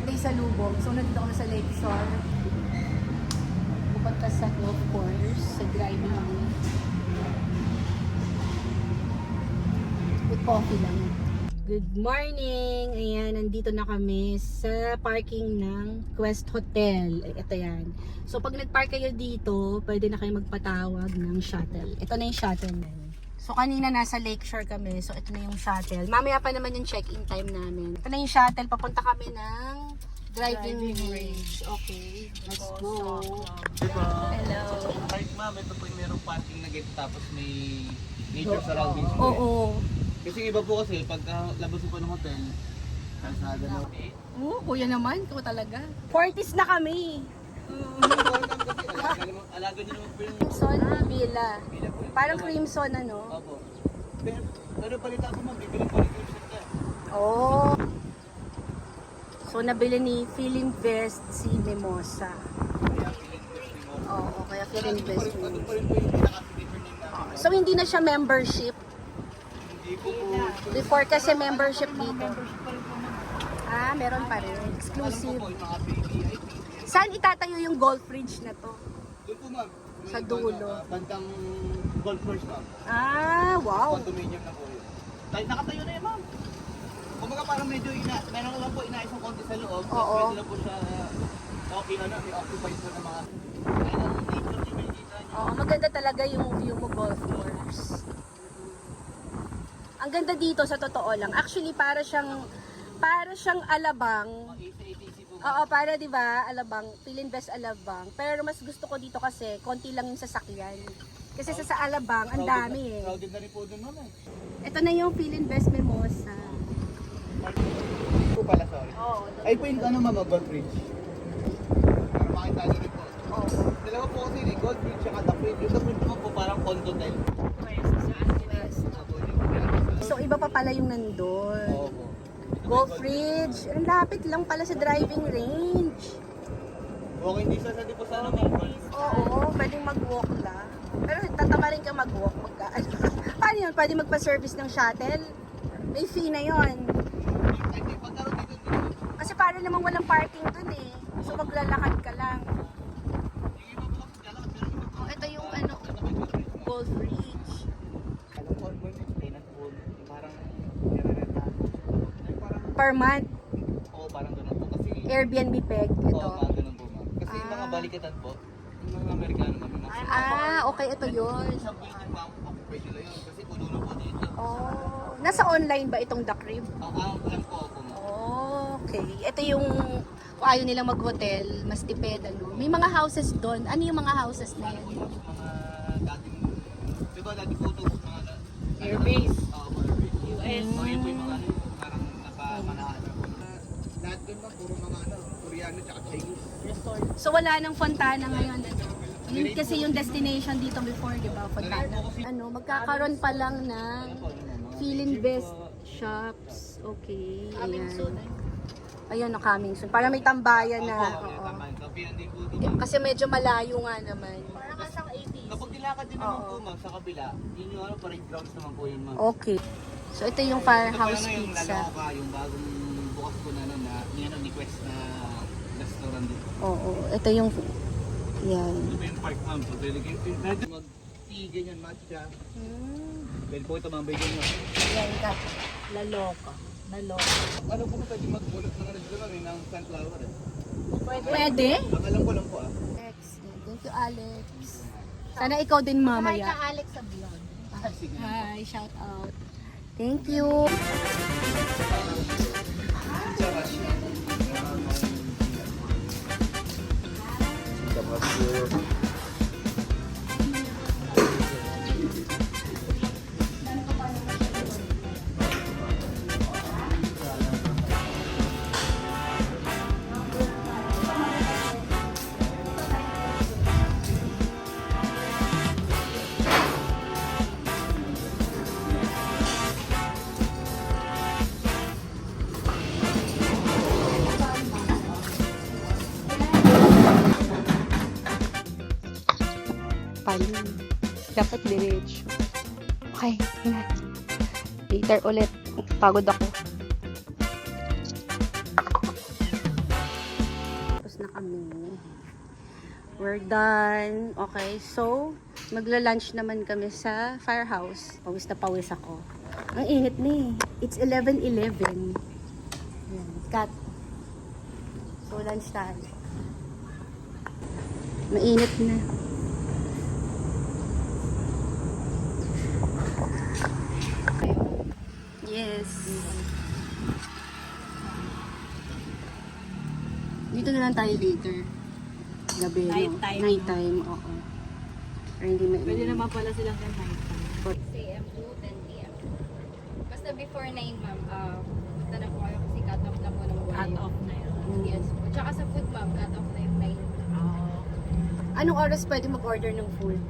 birthday sa Lubog. So, nandito kami sa Lakeshore. Pupunta sa golf course, sa driving range. With coffee lang. Good morning! Ayan, nandito na kami sa parking ng Quest Hotel. Ito yan. So, pag nag-park kayo dito, pwede na kayo magpatawag ng shuttle. Ito na yung shuttle na. So, kanina nasa Lakeshore kami. So, ito na yung shuttle. Mamaya pa naman yung check-in time namin. Ito na yung shuttle. Papunta kami ng driving range. Okay, let's go. Hello. Park ma'am, ito po yung merong parking na gate tapos may nature surroundings. Oo. Kasi iba po kasi pagka labas po ng hotel, kalsada na. Oo, kuya naman. Ito talaga. 40s na kami. Alaga niyo naman po yung Crimson Villa. pila po. Parang Crimson ano? Opo. Pero palita ko ma'am, bibili po rin yung set. Oh. So nabili ni Philinvest si Mimosa. Kaya feeling ko mo. Oo, kaya Philinvest. Ano po rin po yung pinaka-signature name namin. So hindi na siya membership. Hindi po po. Before kasi membership dito. Ah, meron pa rin. Alam ko Exclusive. po yung mga VIP. Saan itatayo yung golf bridge na to? Doon po ma'am. Sa dulo. Bandang golf course ma'am. Ah, wow. Condominium na po yun. Nakatayo na yun ma'am. Kumbaga parang medyo meron lang po inaisang konti sa loob. Oo. Pwede lang po siya okay, may occupied po ng mga ayun ang nature niya may kita niya. Oo, maganda talaga yung view mo golf course. Ang ganda dito sa totoo lang. Actually, para siyang Alabang. ATC po. Oo, para 'di ba, Alabang, Philinvest Alabang. Pero mas gusto ko dito kasi konti lang yung sasakyan. Kasi sa Alabang, ang dami eh. Crowded na rin po doon ma'am eh. Ito na yung Philinvest Mimosa. Po pala sorry. Oo. Ay po yung ano ma'am, Gold Bridge. Para makita niyo rin po. Oo. Dalawa po kasi yung Gold Bridge at The Bridge. Yung The Bridge naman po parang condo type. So iba pa pala yung nandun. Oo po. Golf Bridge. Ang lapit lang pala sa driving range. Okay, hindi sa po sa ano ma'am. Oo, pwedeng mag-walk lang. Pero tatama rin ka mag-walk. Paano yun? Pwede magpa-service ng shuttle? May fee na yun. I think pagkaroon dito Kasi para namang walang parking dun eh. So maglalakad ka lang. Oh, ito yung ano, Golf Bridge. Alam ko, ano yung maintenance po, parang nire-renta. Per month, Oo, parang ganun po. Kasi, Airbnb peg. oo, Ito. mga ganun po ma'am. Kasi yung mga balikatan po, yung mga Amerikano ma'am. Ah, okay, ito yun. Isang building ma'am, occupy nila yun. Kasi puno na po dito. Oh, nasa online ba itong The Crib? Alam ko po ma'am. Okay. Ito yung kung ayaw nilang mag-hotel, mas tipid ano. May mga houses doon. Ano yung mga houses na yan? Yung mga dating, di ba dating photos, mga Airbase. Oo, mga airbase. US. So yun po yung mga ano, parang napamanahan na po. Lahat doon ma'am, puro mga ano, Koreano tsaka Chinese. So wala nang Fontana ngayon ano. Yun kasi yung destination dito before, di ba? Fontana. Ano, magkakaroon pa lang ng Philinvest shops. Okay. Ayan. Ayun, no, coming soon. Para may tambayan na. Opo, Oo. tama. Kapihan din po dito. Kasi medyo malayo nga naman. Kapag nilakad din naman po ma'am sa kabila, yun yung ano, parang grounds naman po yun ma'am. Okay. So ito yung Ito po Firehouse yung Pizza. Laloka, yung bagong bukas po na ano, ni Quest na restaurant dito. Oo. Ito yung yan. Ito po yung park ma'am. So pwede kayo, pwede mag-tea, ganyan, matcha. Pwede po ito ma'am, bigyan nyo. Yan ka. Laloka. Ano po pwede magbulot ng ano dito ma'am, ng sunflower eh. Pwede? Ang alam ko lang po ah. Alex. Thank you, Alex. Sana ikaw din mamaya. Alex sa vlog. Sige. Hi, shout out. Thank you. Paling. Dapat diretso. Okay, na. Later ulit. Pagod ako. Tapos na kami. We're done. Okay, so magla-lunch naman kami sa Firehouse. Pawis na pawis ako. Ang init na eh. It's 11:11. Yan, cut. So lunch tayo. Mainit na. Yes. Dito na lang tayo later. Gabi, Nighttime. no? Nighttime, oo. Or hindi Pwede naman pala silang ka night time. 6 a.m. to 10 p.m. Basta before 9, ma'am, punta na po kayo kasi cut off na po ng buhay. Cut off na yun. Yes po. Tsaka sa food, ma'am, cut off na yung 9. Anong oras pwede mag-order ng food?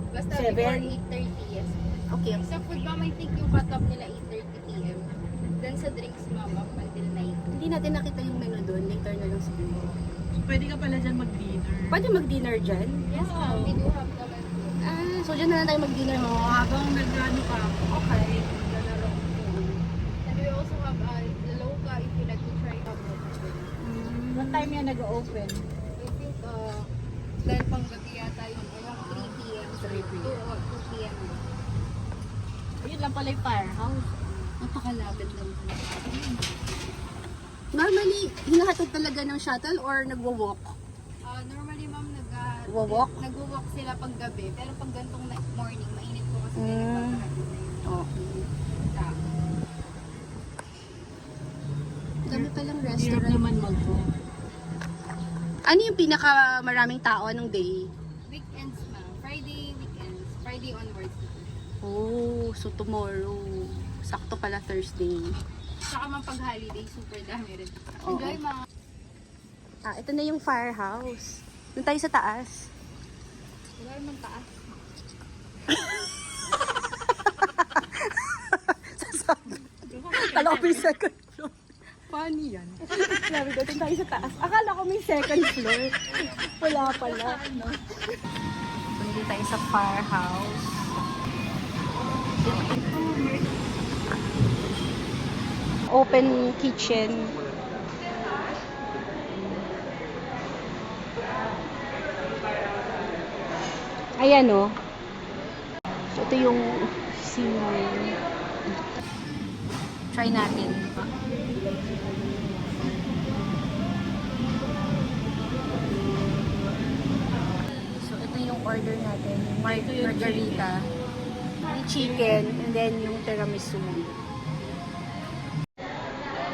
Basta 7? before 8:30, yes po. Okay. Sa food, ma'am, I think yung cut off nila 8:30 p.m. Then sa drinks, ma'am, up until 9. Hindi natin nakita yung menu doon. Later na lang siguro. So, pwede ka pala dyan mag-dinner. Pwede mag-dinner dyan? Yes, ma'am, we do have naman po. Ah, so dyan na lang tayo mag-dinner mo. Habang nag-ano ka, Okay. And we also have the loca if you like to try out. what time yan nag-open? I think, dahil pang gabi yata yun, around 3 p.m. 3 p.m. 2 p.m. Ayun lang pala yung firehouse. Napakalapit lang po. Normally, hinahatid talaga ng shuttle or nagwo-walk? Normally, ma'am, Walk? nagwo-walk sila pag gabi. Pero pag gantong morning, mainit po kasi Mm. nagpapahatid na yung Okay. tao. Dami palang Hirap restaurant. naman mag-walk. Ano yung pinaka maraming tao anong day? Weekends, ma'am. Friday, weekends. Friday onwards. Oh, so tomorrow. Sakto pala Thursday. Tsaka ma'am, pag holiday, super dami rin. Oo. Enjoy, ma'am. Ah, ito na yung firehouse. Doon tayo sa taas. Wala naman taas. Kala ko may second floor. Funny yan. Sabi ko, doon tayo sa taas. Akala ko may second floor. Wala pala. Doon tayo sa firehouse. Open kitchen. Ayan o. So, ito yung ceiling. Try natin. So, ito yung order natin. Margarita. Yung chicken. And then yung tiramisu.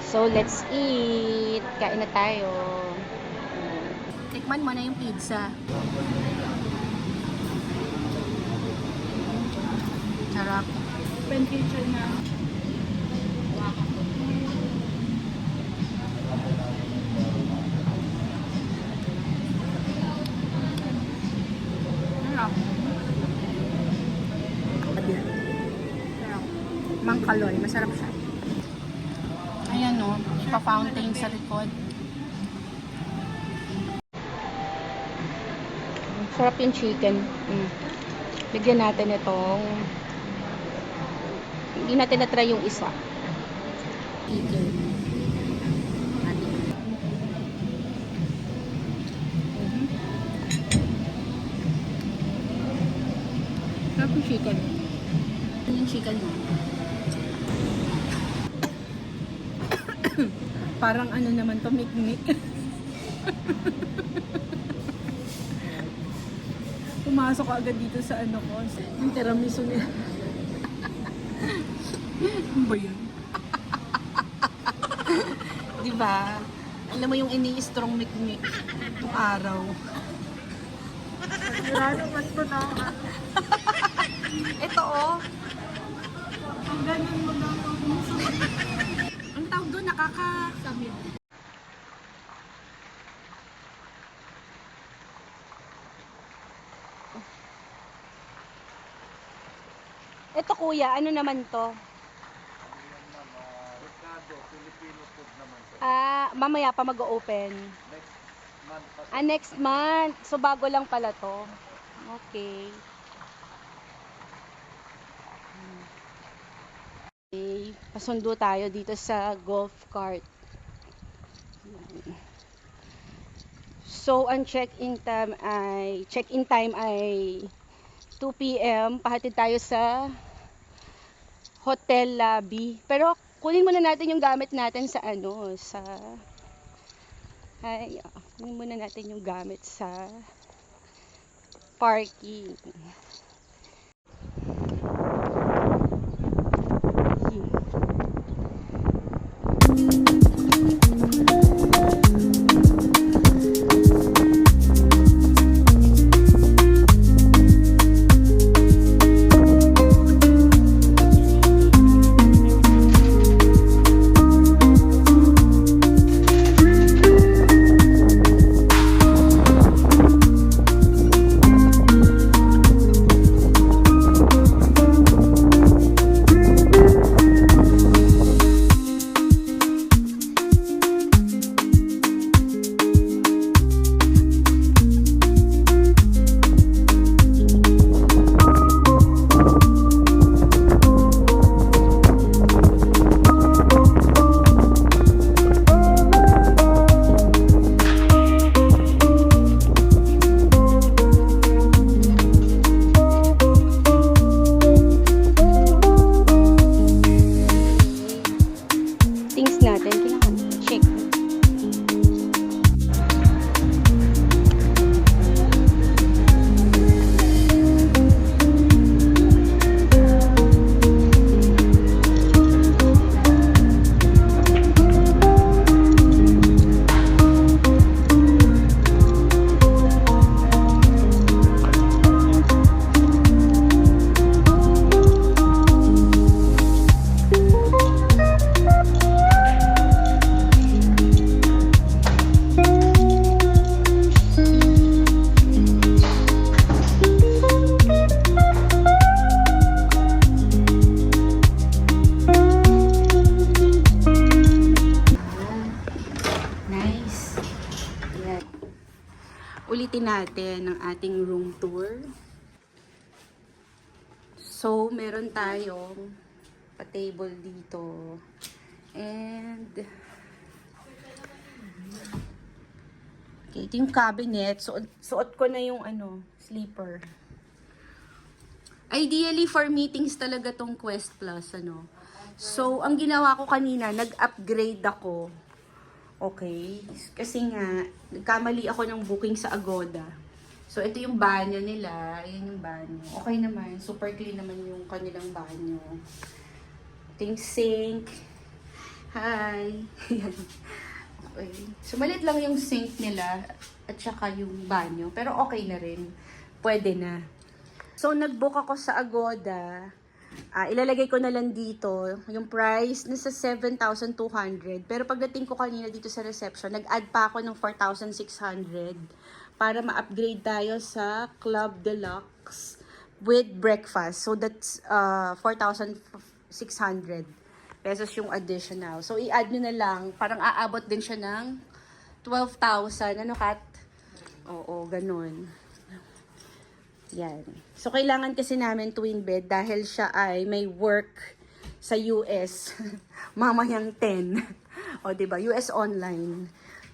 So, let's eat. Kain na tayo. Tikman mo na yung pizza. Sarap. Open kitchen na. Sarap. Sarap. Mangkaloy. Masarap siya. Ayan o. Pa-fountain sa likod. Sarap yung chicken. Bigyan natin itong hindi natin na-try yung isa. Chicken. Sarap yung chicken. Ano yung chicken mo? Parang ano naman to, mikmik. Pumasok ka agad dito sa ano ko, yung tiramisu nila. Ano ba yun? Diba? Alam mo yung ini-strong mikmik yung araw. Sigurado mas ko na. Ito oh. Ang ganun mo lang. Ang tawag doon, nakakasamid. Ito kuya, ano naman to? Ricardo, Filipino food naman po. Ah, mamaya pa mag-open. Next month pa. Ah, next month. So, bago lang pala to. Okay. Okay. Pasundo tayo dito sa golf cart. So, ang check-in time ay 2 p.m. Pahatid tayo sa hotel lobby. Pero kunin muna natin yung gamit natin sa kunin muna natin yung gamit sa parking. Things natin, kailangan check. Nice. Yan. Ulitin natin ang ating room tour. So, meron tayong pa-table dito. And okay, ito yung cabinet. Suot ko na yung sleeper. Ideally for meetings talaga tong Quest Plus, So, ang ginawa ko kanina, nag-upgrade ako. Okay? Kasi nga, nagkamali ako ng booking sa Agoda. So, ito yung banyo nila. Ayan yung banyo. Okay naman. Super clean naman yung kanilang banyo. Ito yung sink. Hi! Okay. So, malit lang yung sink nila at saka yung banyo. Pero okay na rin. Pwede na. So, nag-book ako sa Agoda. Ilalagay ko na lang dito yung price nasa 7,200. Pero pagdating ko kanina dito sa reception, nag-add pa ako ng 4,600 para ma-upgrade tayo sa Club Deluxe with breakfast. So that's 4,600 pesos yung additional. So i-add nyo na lang, parang aabot din siya ng 12,000. Ano, Kat? Oo, ganun. Yan. So, kailangan kasi namin twin bed dahil siya ay may work sa US. Mamayang 10. O, diba? US online.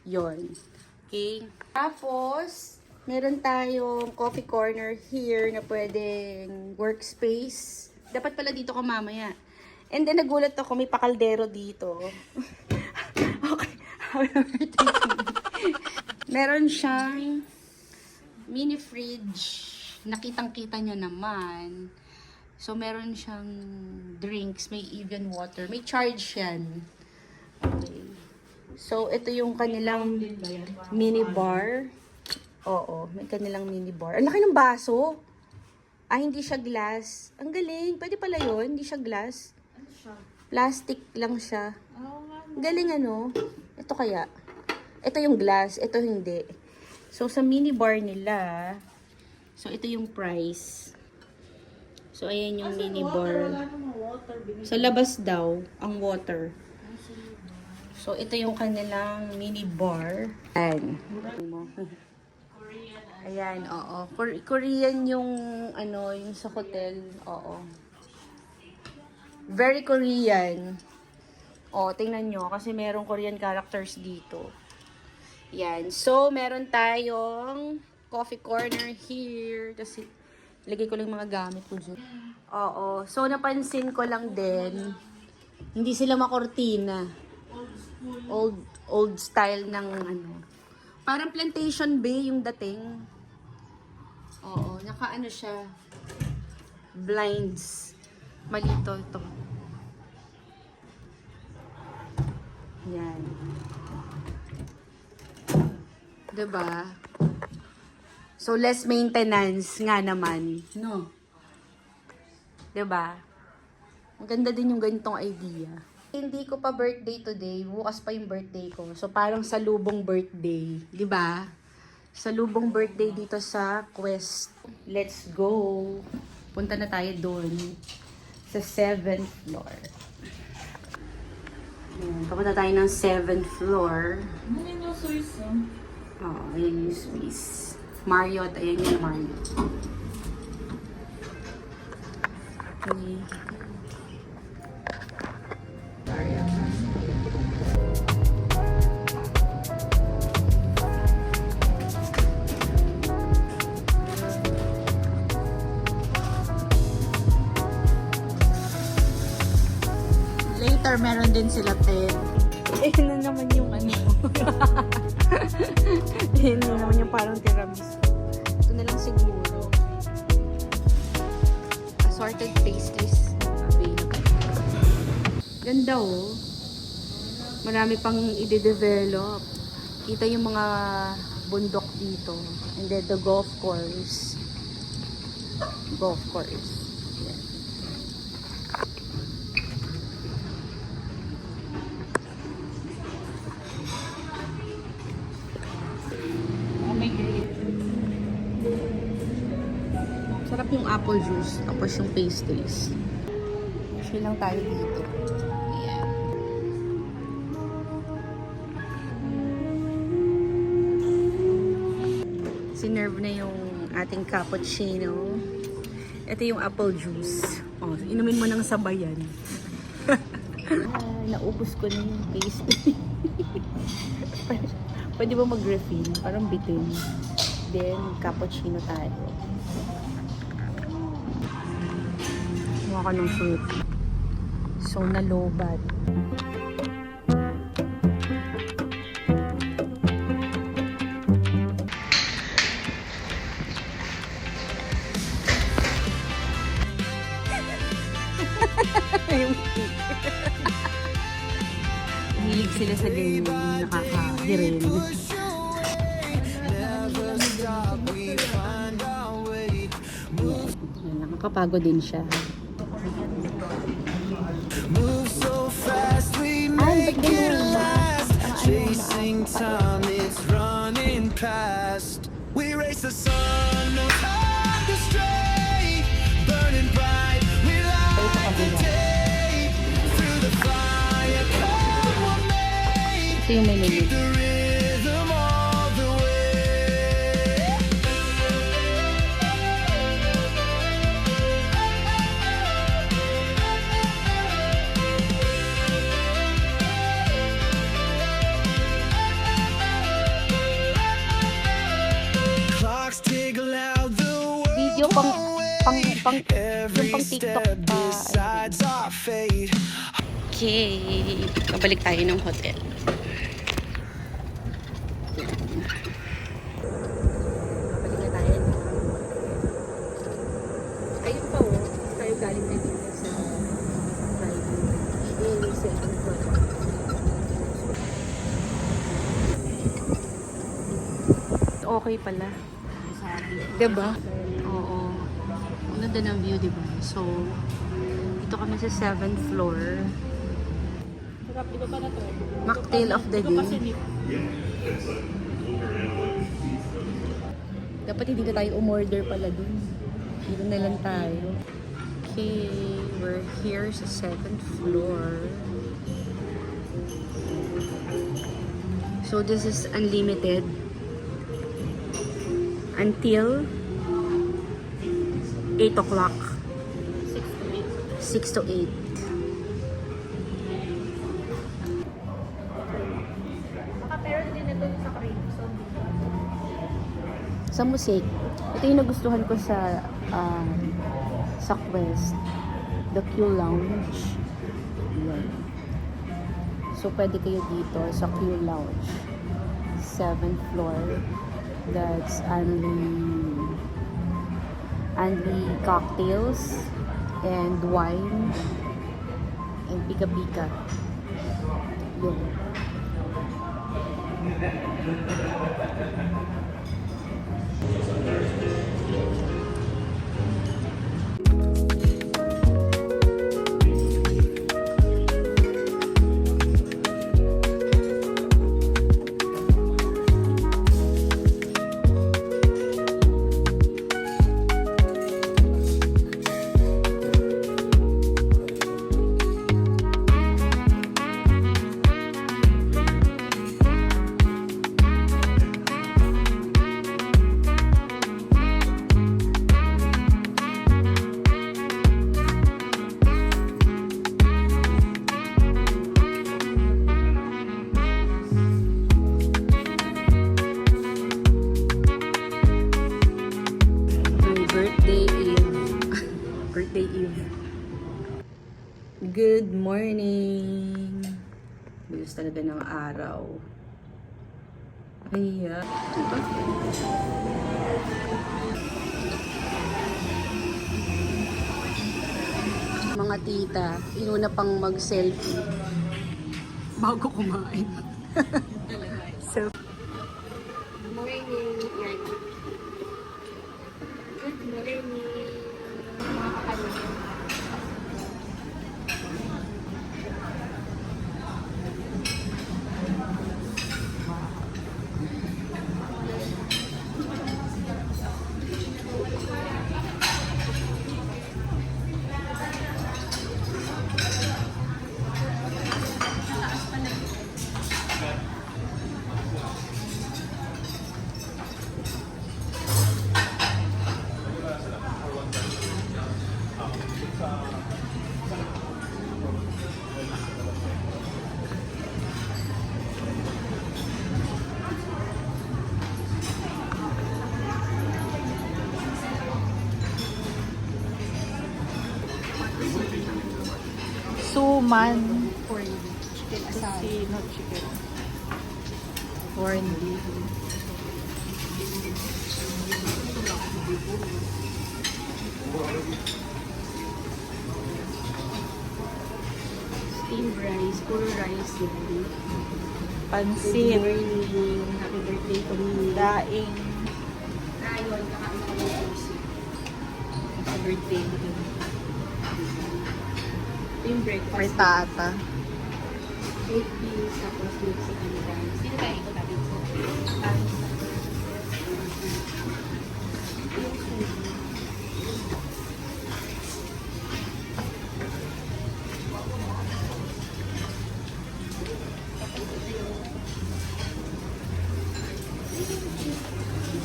Yon. Okay. Tapos, meron tayong coffee corner here na pwedeng workspace. Dapat pala dito ka mamaya. And then, nagulat ako, may pakaldero dito. Okay. Meron siyang mini fridge. Nakitang-kita nyo naman. So, meron siyang drinks, may even water. May charge yan. Okay. So, ito yung kanilang mini bar. Oo, may kanilang mini bar. Ang laki ng baso. Hindi siya glass. Ang galing. Pwede pala yun. Hindi siya glass. Plastic lang siya. Ang galing, Ito kaya. Ito yung glass. Ito hindi. So, sa mini bar nila, so, ito yung price. So, ayan yung mini bar. Sa labas daw, ang water. So, ito yung kanilang mini bar. Ayan. Ayan, oo. Korean yung, yung sa hotel. Oo. Very Korean. Tingnan nyo, kasi merong Korean characters dito. Yan. So, meron tayong coffee corner here. Tapos, lagay ko lang yung mga gamit ko dyan. Oo. So, napansin ko lang din, hindi sila makortina. Old style ng ano. Parang Plantation Bay yung dating. Oo. Naka-ano siya. Blinds. Malito ito. Yan. Diba? So, less maintenance nga naman. No? Diba? Ang ganda din yung ganitong idea. Hindi ko pa birthday today. Bukas pa yung birthday ko. So, parang salubong birthday. Diba? Salubong birthday dito sa Quest. Let's go. Punta na tayo doon. Sa 7th floor. Ayan, papunta tayo ng 7th floor. Ano yung Swiss, Oh, ayan yung Swiss. Marriott, ayan yung Marriott. Okay. Later, meron din sila 10. Eh, na naman yung ano. Yun na naman yung parang tiramisu. Ito na lang siguro. Assorted pastries available. Ganda oh. Marami pang i-develop. Kita yung mga bundok dito. And then the golf course. Golf course. Yan. Sarap yung apple juice, tapos yung pastries. Chill lang tayo dito. Ayan. Sinerve na yung ating cappuccino. Ito yung apple juice. Oh, inumin mo ng sabayan. Naubos ko na yung pastry. Pwede ba mag-refill? Parang bitin. Then, cappuccino tayo. Huwag ka ng fruit. So, nalobat. Yung cake. Hilig sila sa ganyan. Nakakahirin. Nakakapagod din siya. Move so fast, we make it last. Chasing time, it's running past. We race the sun, no time to stray. Burning bright, we light the day. Through the fire, come on, mate. Ito yung menu. The rhythm all the way. Clocks tickle out the world. Video pang yung pang Every TikTok step pa. decides our fate. Okay. Kabalik tayo ng hotel. Kabalik na tayo. Ayun pa oh. Tayo galing na dito sa driving. Ayun yung second floor. Okay pala. Diba? Oo. Ang ganda ng view, diba? So, dito kami sa 7th floor. Sarap, iba pa na to. Mocktail of the Ito pa day. sinip. Dapat hindi na tayo umorder pala dun. Dito na lang tayo. Okay, we're here sa 7th floor. So this is unlimited until 8 o'clock. 6 to 8. Baka meron din ito sa Korea. Sa Musik. Ito yung nagustuhan ko sa Quest. The Q Lounge. Yan. So, pwede kayo dito sa Q Lounge. 7th floor. That's only cocktails and wine and pika-pika. Yun. Birthday Eve. Good morning. Bilis talaga ng araw. Ayan. Diba? Mga tita, inuna pang mag-selfie bago kumain. So, Morning. Yan. Good morning. Mga kapatid. Suman. chicken asal. Casino chicken. Corned beef. Steamed rice, puro rice yan. Pansit. Good morning. Happy birthday to me. Daing. Ayun, kakain ako ng rice. Sa birthday ko. Ito yung breakfast. Frittata. 8 beans, tapos Mexican rice. Sino tayo ito tabi?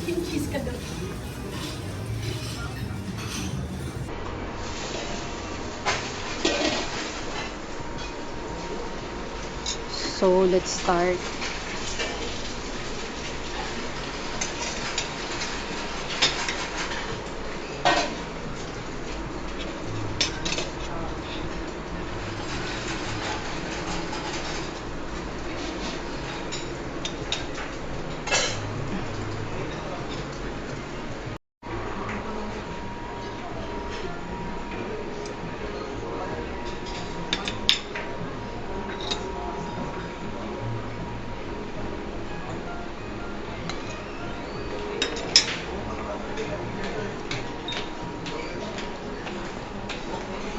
Cheese ka daw. So, let's start.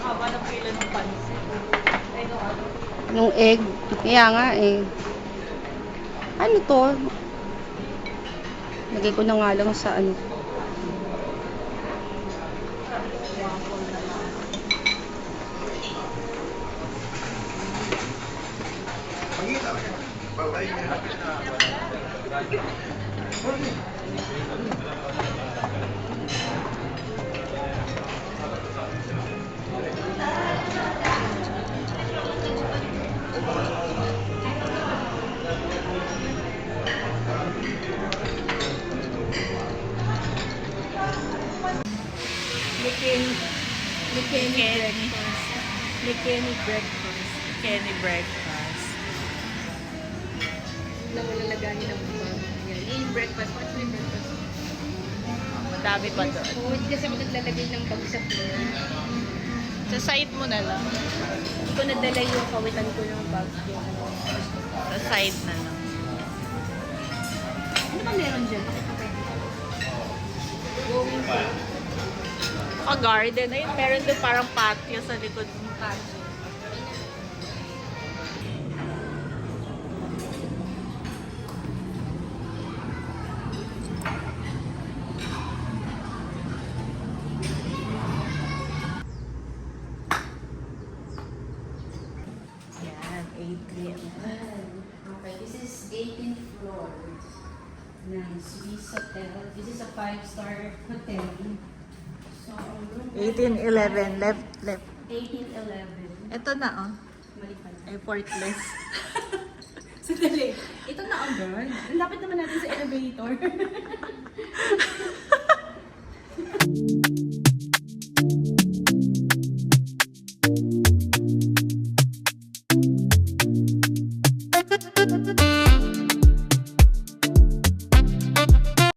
Haba ng pila ng pansit. Nung egg. Kaya nga eh. Ano to? Lagay ko na nga lang sa ano. Kenny Kenny. breakfast. May Kenny breakfast. Kenny breakfast. Na wala laganin ng bag. Yan. Yung breakfast. What's my breakfast? Madami pa doon. Oo, hindi kasi ako naglalagay ng bag sa floor. Sa side mo na lang. Hindi ko nadala yung kawitan ko ng bag. Yung ano. Sa side na lang. Ano ba meron dyan? Bakit pa pwede? Going to. Garden. Ayun, meron doon parang patio sa likod ng patio. Yan, 18. Okay, this is 18th floor ng Swiss Hotel. This is a 5-star hotel. So, ang room 1811, left. 1811. Ito na, oh. Mali pala. Effortless. Sandali. Ito na agad. Ang lapit naman natin sa elevator.